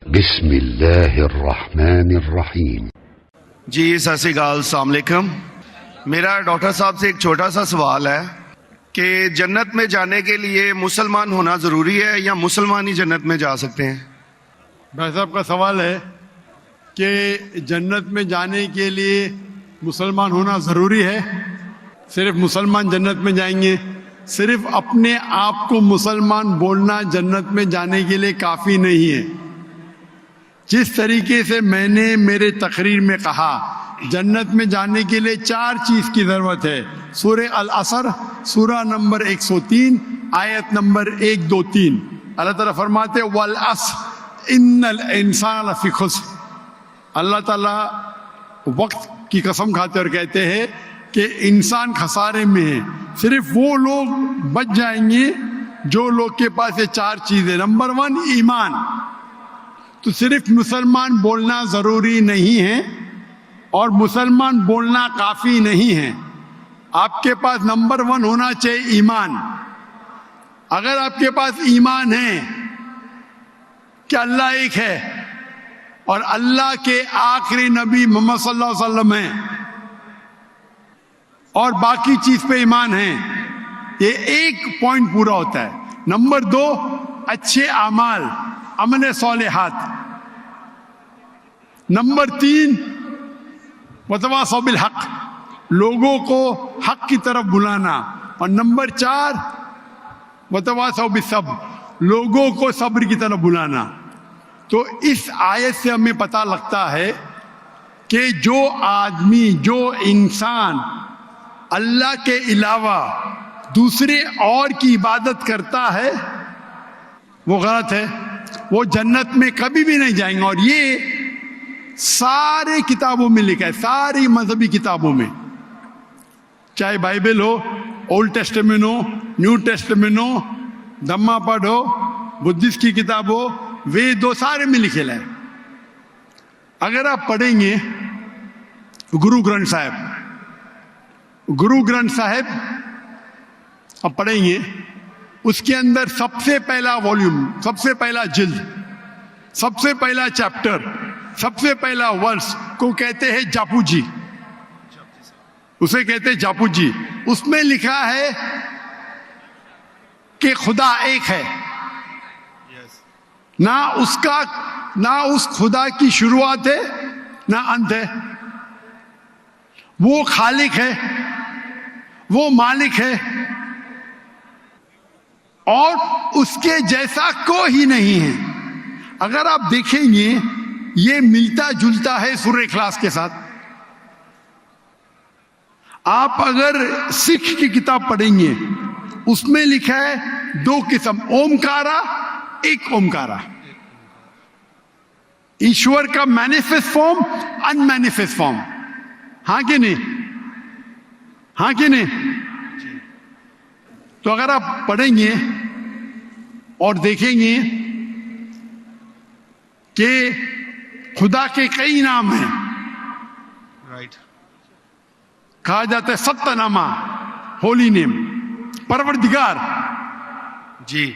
بسم اللہ الرحمن الرحیم۔ جی ست شری اکال، السلام علیکم۔ میرا ڈاکٹر صاحب سے ایک چھوٹا سا سوال ہے کہ جنت میں جانے کے لیے مسلمان ہونا ضروری ہے یا مسلمان ہی جنت میں جا سکتے ہیں؟ بھائی صاحب کا سوال ہے کہ جنت میں جانے کے لیے مسلمان ہونا ضروری ہے؟ صرف مسلمان جنت میں جائیں گے؟ صرف اپنے آپ کو مسلمان بولنا جنت میں جانے کے لیے کافی نہیں ہے۔ جس طریقے سے میں نے میرے تقریر میں کہا جنت میں جانے کے لیے 4 چیز کی ضرورت ہے۔ سورہ العصر سورہ نمبر 103 آیت نمبر 1 2 3 اللہ تعالیٰ فرماتے والعصر ان الانسان لفی خسر۔ اللہ تعالیٰ وقت کی قسم کھاتے اور کہتے ہیں کہ انسان خسارے میں ہے۔ صرف وہ لوگ بچ جائیں گے جو لوگ کے پاس یہ 4 چیزیں۔ نمبر 1 ایمان۔ تو صرف مسلمان بولنا ضروری نہیں ہے اور مسلمان بولنا کافی نہیں ہے۔ آپ کے پاس نمبر 1 ہونا چاہیے ایمان۔ اگر آپ کے پاس ایمان ہے کہ اللہ ایک ہے اور اللہ کے آخری نبی محمد صلی اللہ علیہ وسلم ہیں اور باقی چیز پہ ایمان ہے، یہ ایک پوائنٹ پورا ہوتا ہے۔ نمبر 2 اچھے اعمال، عمل صالحات۔ نمبر 3 وتواصوا بالحق، لوگوں کو حق کی طرف بلانا۔ اور نمبر 4 وتواصوا بالصبر، لوگوں کو صبر کی طرف بلانا۔ تو اس آیت سے ہمیں پتہ لگتا ہے کہ جو آدمی، جو انسان اللہ کے علاوہ دوسرے اور کی عبادت کرتا ہے وہ غلط ہے، وہ جنت میں کبھی بھی نہیں جائیں گے۔ اور یہ سارے کتابوں میں لکھا ہے، ساری مذہبی کتابوں میں، چاہے بائبل ہو، اولڈ ٹیسٹمنٹ ہو، نیو ٹیسٹمنٹ ہو، دھما پڑھ ہو، بدھسٹ کی کتاب ہو، وید ہو، سارے میں لکھے ہے۔ اگر آپ پڑھیں گے گرو گرنتھ صاحب آپ پڑھیں گے، اس کے اندر سب سے پہلا والیوم، سب سے پہلا جلد، سب سے پہلا چیپٹر، سب سے پہلا ورس کو کہتے ہیں جاپو جی، اسے کہتے ہیں جاپو جی۔ اس میں لکھا ہے کہ خدا ایک ہے، نہ اس خدا کی شروعات ہے نہ انت ہے۔ وہ خالق ہے، وہ مالک ہے اور اس کے جیسا کوئی ہی نہیں ہے۔ اگر آپ دیکھیں گے یہ ملتا جلتا ہے سورہ اخلاص کے ساتھ۔ آپ اگر سکھ کی کتاب پڑھیں گے اس میں لکھا ہے 2 قسم، اومکارا، ایک اومکارا، ایشور کا مینیفیسٹ فارم، ان مینیفیسٹ فارم۔ ہاں کہ نہیں؟ ہاں کہ نہیں؟ تو اگر آپ پڑھیں گے اور دیکھیں گے کہ خدا کے کئی نام ہیں، کہا جاتا ہے ستہ نامہ، ہولی نیم، پروردگار۔ جی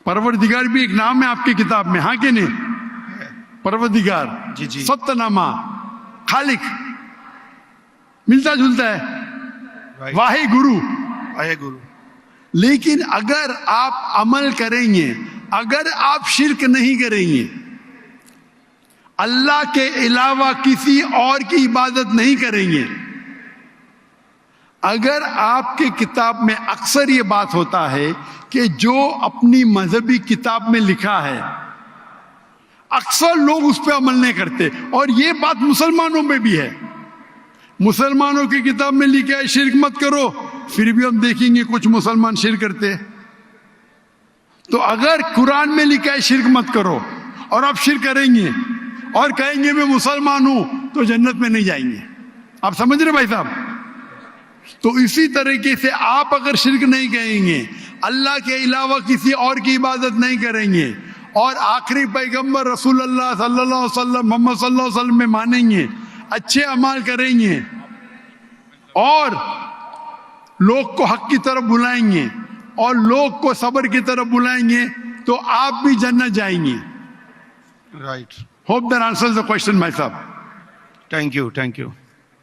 پروردگار بھی ایک نام ہے آپ کی کتاب میں، ہاں کہ نہیں؟ پروردگار، جی جی، ستہ نامہ، خالق، ملتا جلتا ہے، واحد گرو۔ لیکن اگر آپ عمل کریں گے، اگر آپ شرک نہیں کریں گے، اللہ کے علاوہ کسی اور کی عبادت نہیں کریں گے، اگر آپ کے کتاب میں اکثر یہ بات ہوتا ہے کہ جو اپنی مذہبی کتاب میں لکھا ہے اکثر لوگ اس پہ عمل نہیں کرتے، اور یہ بات مسلمانوں میں بھی ہے۔ مسلمانوں کی کتاب میں لکھا ہے شرک مت کرو، پھر بھی ہم دیکھیں گے کچھ مسلمان شرک کرتے۔ تو اگر قرآن میں لکھا ہے شرک مت کرو اور آپ شرک کریں گے اور کہیں گے میں مسلمان ہوں تو جنت میں نہیں جائیں گے۔ آپ سمجھ رہے بھائی صاحب؟ تو اسی طریقے سے آپ اگر شرک نہیں کہیں گے، اللہ کے علاوہ کسی اور کی عبادت نہیں کریں گے اور آخری پیغمبر رسول اللہ صلی اللہ علیہ وسلم محمد صلی اللہ علیہ وسلم میں مانیں گے، اچھے اعمال کریں گے اور لوگ کو حق کی طرف بلائیں گے اور لوگ کو صبر کی طرف بلائیں گے، تو آپ بھی جنت جائیں گے۔ Right. Hope that answers the question, my sahab. Thank you.